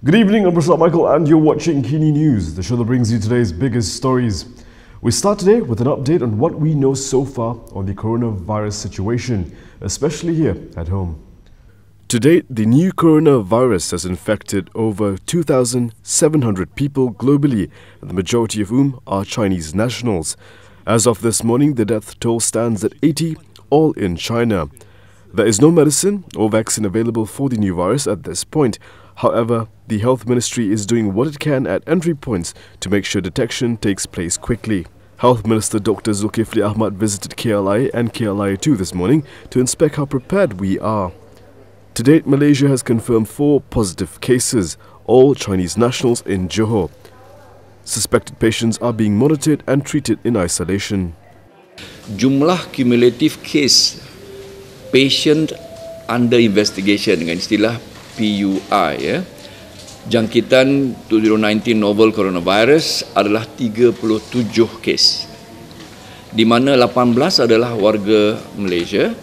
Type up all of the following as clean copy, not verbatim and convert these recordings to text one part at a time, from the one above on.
Good evening, I'm Prasad Michael and you're watching Kini News, the show that brings you today's biggest stories. We start today with an update on what we know so far on the coronavirus situation, especially here at home. To date, the new coronavirus has infected over 2,700 people globally, and the majority of whom are Chinese nationals. As of this morning, the death toll stands at 80, all in China. There is no medicine or vaccine available for the new virus at this point. However, the Health Ministry is doing what it can at entry points to make sure detection takes place quickly. Health Minister Dr Dzulkefly Ahmad visited KLIA and KLIA2 this morning to inspect how prepared we are. To date, Malaysia has confirmed 4 positive cases, all Chinese nationals in Johor. Suspected patients are being monitored and treated in isolation. Jumlah cumulative case patient under investigation dengan istilah PUI ya. Jangkitan 2019 novel coronavirus adalah 37 kes, di mana 18 adalah warga Malaysia.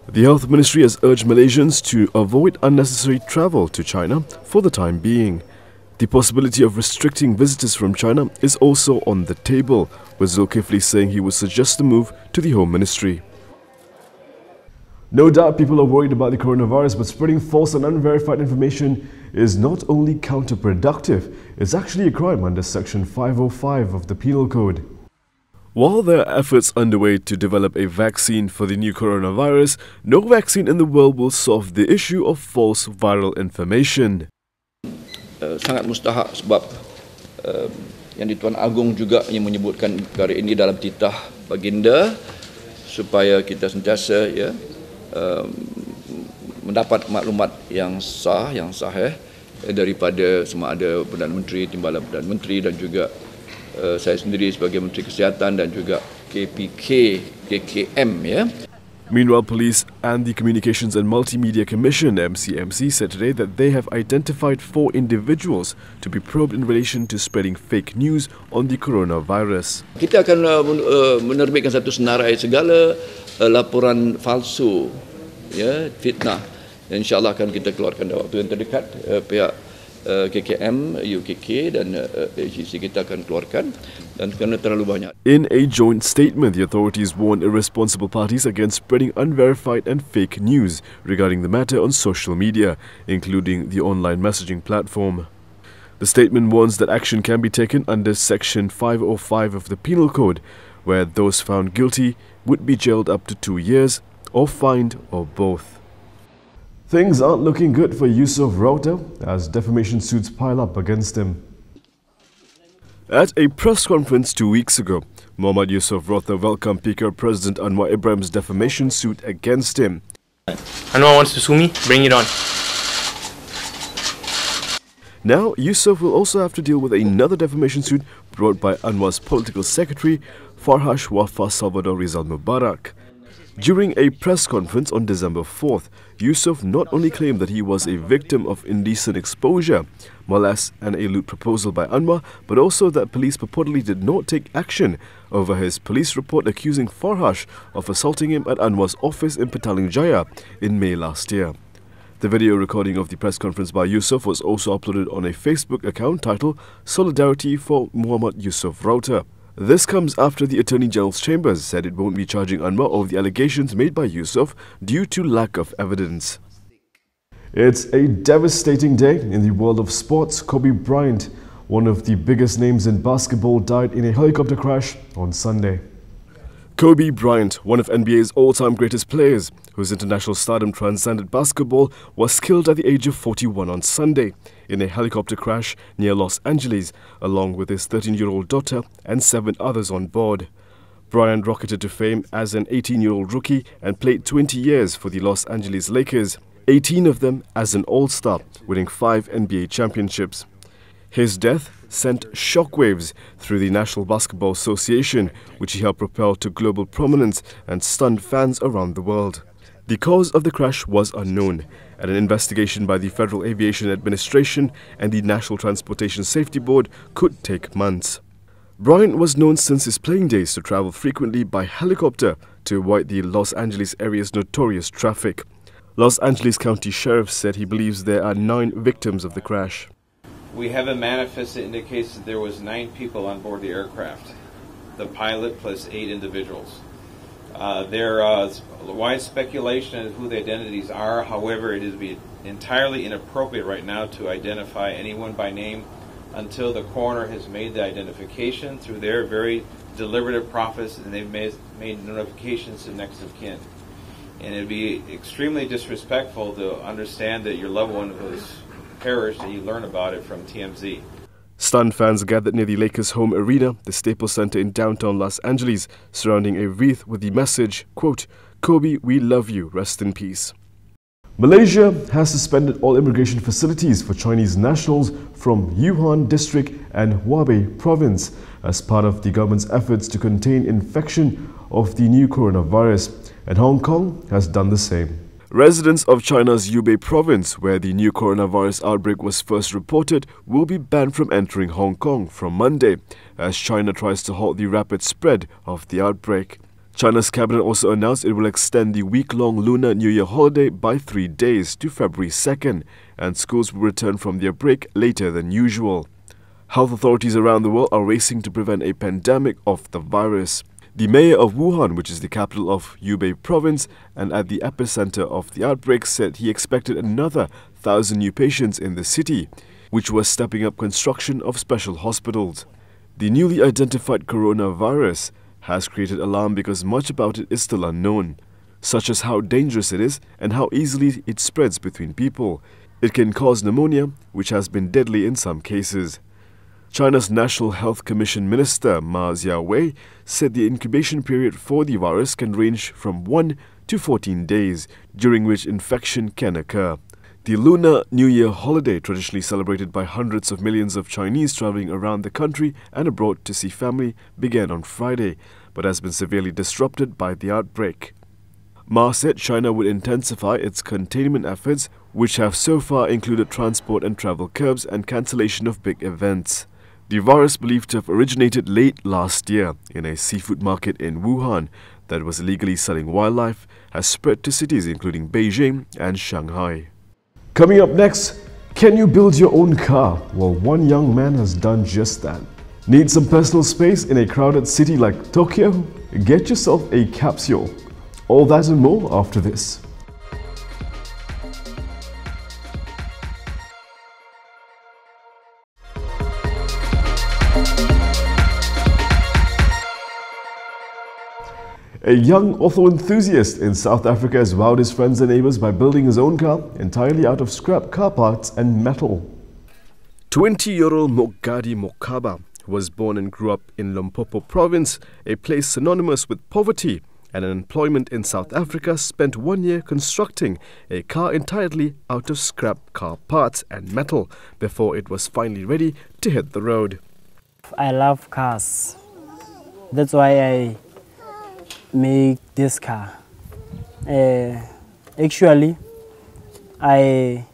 The Health Ministry has urged Malaysians to avoid unnecessary travel to China for the time being. The possibility of restricting visitors from China is also on the table, with Dzulkefly saying he would suggest a move to the Home Ministry. No doubt people are worried about the coronavirus, but spreading false and unverified information is not only counterproductive, it's actually a crime under Section 505 of the Penal Code. While there are efforts underway to develop a vaccine for the new coronavirus, no vaccine in the world will solve the issue of false viral information. Sangat mustahak sebab yang di-Tuan Agong juga yang menyebutkan perkara ini dalam titah baginda supaya kita sentiasa mendapat maklumat yang sah daripada sama ada Perdana Menteri, Timbalan Perdana Menteri dan juga saya sendiri sebagai Menteri Kesihatan dan juga KPK, KKM ya. Meanwhile, Police and the Communications and Multimedia Commission (MCMC) said today that they have identified 4 individuals to be probed in relation to spreading fake news on the coronavirus. Kita akan menerbitkan satu senarai segala laporan palsu, ya, fitnah. InsyaAllah akan kita keluarkan dalam waktu yang terdekat. Pihak KKM, UKK dan AGC kita akan keluarkan dan kerana terlalu banyak. In a joint statement, the authorities warned irresponsible parties against spreading unverified and fake news regarding the matter on social media, including the online messaging platform. The statement warns that action can be taken under Section 505 of the Penal Code, where those found guilty would be jailed up to 2 years or fined or both. Things aren't looking good for Yusof Rauta as defamation suits pile up against him. At a press conference 2 weeks ago, Muhammad Yusof Rauta welcomed PKR President Anwar Ibrahim's defamation suit against him. Anwar wants to sue me? Bring it on. Now, Yusof will also have to deal with another defamation suit brought by Anwar's political secretary, Farhash Wafa Salvador Rizal Mubarak. During a press conference on December 4th, Yusof not only claimed that he was a victim of indecent exposure, molest and a lewd proposal by Anwar, but also that police purportedly did not take action over his police report accusing Farhash of assaulting him at Anwar's office in Petaling Jaya in May last year. The video recording of the press conference by Yusof was also uploaded on a Facebook account titled Solidarity for Muhammad Yusof Rauta. This comes after the Attorney General's Chambers said it won't be charging Anwar over the allegations made by Yusof due to lack of evidence. It's a devastating day in the world of sports. Kobe Bryant, one of the biggest names in basketball, died in a helicopter crash on Sunday. Kobe Bryant, one of NBA's all-time greatest players, whose international stardom transcended basketball, was killed at the age of 41 on Sunday in a helicopter crash near Los Angeles, along with his 13-year-old daughter and 7 others on board. Bryant rocketed to fame as an 18-year-old rookie and played 20 years for the Los Angeles Lakers, 18 of them as an all-star, winning 5 NBA championships. His death sent shockwaves through the National Basketball Association, which he helped propel to global prominence and stunned fans around the world. The cause of the crash was unknown, and an investigation by the Federal Aviation Administration and the National Transportation Safety Board could take months. Bryant was known since his playing days to travel frequently by helicopter to avoid the Los Angeles area's notorious traffic. Los Angeles County Sheriff said he believes there are 9 victims of the crash. We have a manifest that indicates that there was 9 people on board the aircraft, the pilot plus 8 individuals. There is wide speculation of who the identities are. However, it is entirely inappropriate right now to identify anyone by name until the coroner has made the identification through their very deliberative process, and they've made notifications to next of kin. And it would be extremely disrespectful to understand that your loved one was perished and you learn about it from TMZ. Stunned fans gathered near the Lakers' home arena, the Staples Center in downtown Los Angeles, surrounding a wreath with the message, quote, "Kobe, we love you, rest in peace." Malaysia has suspended all immigration facilities for Chinese nationals from Wuhan district and Hubei province as part of the government's efforts to contain infection of the new coronavirus, and Hong Kong has done the same. Residents of China's Hubei province, where the new coronavirus outbreak was first reported, will be banned from entering Hong Kong from Monday, as China tries to halt the rapid spread of the outbreak. China's cabinet also announced it will extend the week-long Lunar New Year holiday by 3 days to February 2nd, and schools will return from their break later than usual. Health authorities around the world are racing to prevent a pandemic of the virus. The mayor of Wuhan, which is the capital of Hubei province and at the epicenter of the outbreak, said he expected another 1,000 new patients in the city, which was stepping up construction of special hospitals. The newly identified coronavirus has created alarm because much about it is still unknown, such as how dangerous it is and how easily it spreads between people. It can cause pneumonia, which has been deadly in some cases. China's National Health Commission Minister Ma Xiaowei said the incubation period for the virus can range from 1 to 14 days, during which infection can occur. The Lunar New Year holiday, traditionally celebrated by hundreds of millions of Chinese traveling around the country and abroad to see family, began on Friday, but has been severely disrupted by the outbreak. Ma said China would intensify its containment efforts, which have so far included transport and travel curbs and cancellation of big events. The virus, believed to have originated late last year in a seafood market in Wuhan that was illegally selling wildlife, has spread to cities including Beijing and Shanghai. Coming up next, can you build your own car? Well, one young man has done just that. Need some personal space in a crowded city like Tokyo? Get yourself a capsule. All that and more after this. A young auto enthusiast in South Africa has wowed his friends and neighbors by building his own car entirely out of scrap car parts and metal. 20-year-old Mokgadi Mokaba was born and grew up in Limpopo province, a place synonymous with poverty and unemployment in South Africa, spent 1 year constructing a car entirely out of scrap car parts and metal before it was finally ready to hit the road. I love cars. That's why I make this car. Actually, I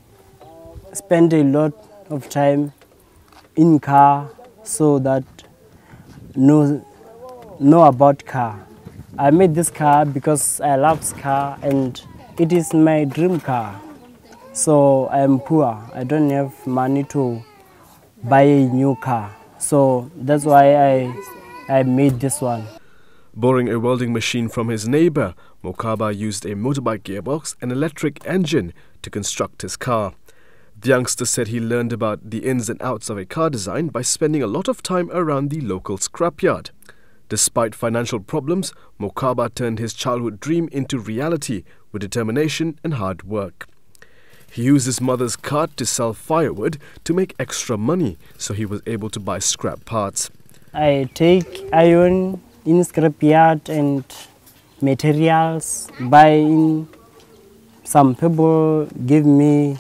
spend a lot of time in car so that know about car. I made this car because I love car and it is my dream car. So I am poor. I don't have money to buy a new car. So that's why I made this one. Borrowing a welding machine from his neighbor, Mokaba used a motorbike gearbox and electric engine to construct his car. The youngster said he learned about the ins and outs of a car design by spending a lot of time around the local scrapyard. Despite financial problems, Mokaba turned his childhood dream into reality with determination and hard work. He used his mother's cart to sell firewood to make extra money, so he was able to buy scrap parts. I take iron in scrapyard and materials, buying. Some people give me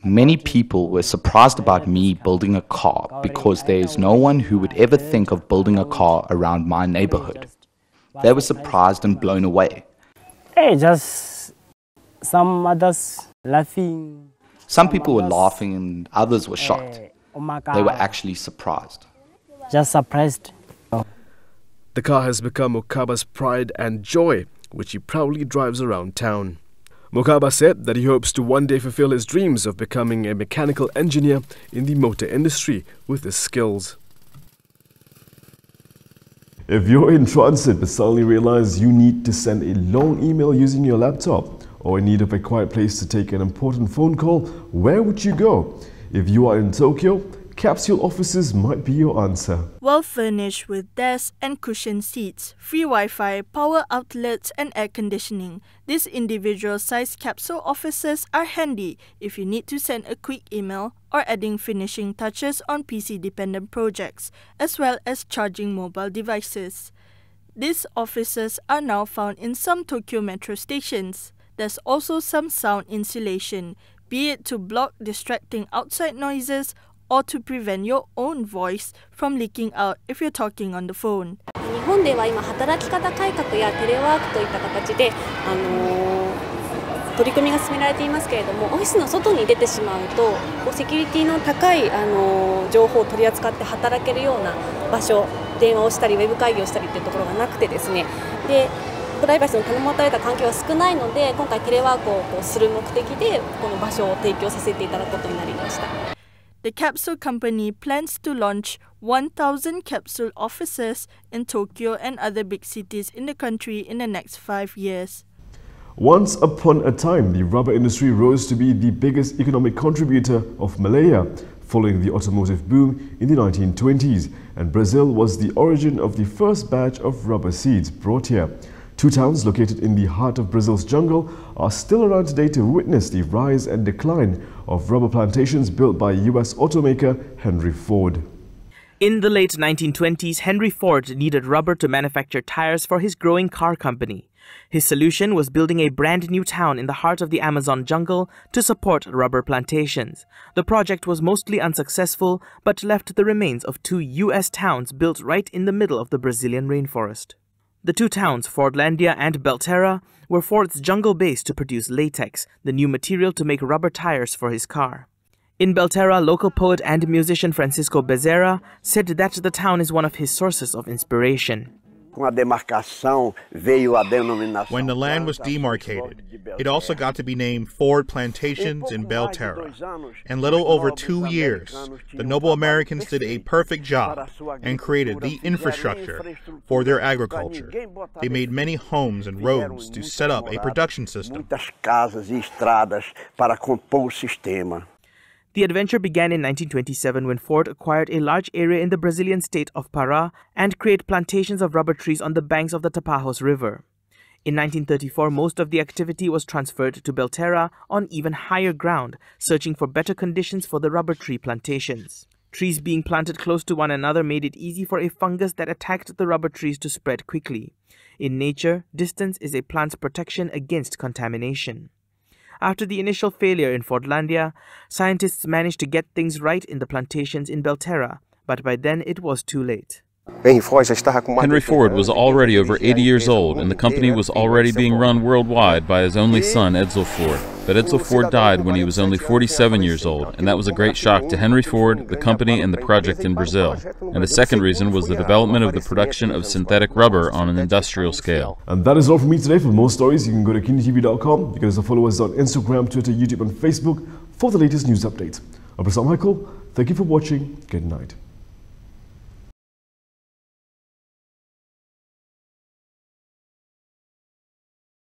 Many people were surprised about me building a car because there is no one who would ever think of building a car around my neighborhood. They were surprised and blown away. Hey, just some others laughing. Some people were laughing and others were shocked. They were actually surprised. Just surprised. The car has become Mokaba's pride and joy, which he proudly drives around town. Mokaba said that he hopes to one day fulfill his dreams of becoming a mechanical engineer in the motor industry with his skills. If you're in transit but suddenly realize you need to send a long email using your laptop, or in need of a quiet place to take an important phone call, where would you go? If you are in Tokyo, capsule offices might be your answer. Well furnished with desks and cushioned seats, free Wi-Fi, power outlets and air conditioning, these individual-sized capsule offices are handy if you need to send a quick email or adding finishing touches on PC-dependent projects, as well as charging mobile devices. These offices are now found in some Tokyo metro stations. There's also some sound insulation, be it to block distracting outside noises or to prevent your own voice from leaking out if you're talking on the phone. 日本では今働き方改革やテレワークといった形で取り組みが進められていますけれども、オフィスの外に出てしまうとセキュリティの高い情報を取り扱って働けるような場所、電話をしたりウェブ会議をしたりというところがなくてですね。でプライバシーの保たれた環境が少ないので、今回テレワークをする目的でこの場所を提供させていただくことになりました。The capsule company plans to launch 1,000 capsule offices in Tokyo and other big cities in the country in the next 5 years. Once upon a time, the rubber industry rose to be the biggest economic contributor of Malaya, following the automotive boom in the 1920s, and Brazil was the origin of the first batch of rubber seeds brought here. Two towns located in the heart of Brazil's jungle are still around today to witness the rise and decline of rubber plantations built by US automaker Henry Ford. In the late 1920s, Henry Ford needed rubber to manufacture tires for his growing car company. His solution was building a brand new town in the heart of the Amazon jungle to support rubber plantations. The project was mostly unsuccessful, but left the remains of two US towns built right in the middle of the Brazilian rainforest. The two towns, Fordlandia and Belterra, were Ford's jungle base to produce latex, the new material to make rubber tires for his car. In Belterra, local poet and musician Francisco Bezerra said that the town is one of his sources of inspiration. When the land was demarcated, it also got to be named Ford Plantations in Belterra. In little over 2 years, the noble Americans did a perfect job and created the infrastructure for their agriculture. They made many homes and roads to set up a production system. The adventure began in 1927 when Ford acquired a large area in the Brazilian state of Pará and created plantations of rubber trees on the banks of the Tapajos River. In 1934, most of the activity was transferred to Belterra on even higher ground, searching for better conditions for the rubber tree plantations. Trees being planted close to one another made it easy for a fungus that attacked the rubber trees to spread quickly. In nature, distance is a plant's protection against contamination. After the initial failure in Fordlandia, scientists managed to get things right in the plantations in Belterra, but by then it was too late. Henry Ford was already over 80 years old, and the company was already being run worldwide by his only son, Edsel Ford. But Edsel Ford died when he was only 47 years old, and that was a great shock to Henry Ford, the company, and the project in Brazil. And the second reason was the development of the production of synthetic rubber on an industrial scale. And that is all from me today. For more stories, you can go to KiniTV.com. You can also follow us on Instagram, Twitter, YouTube, and Facebook for the latest news updates. I'm Michael. Thank you for watching. Good night.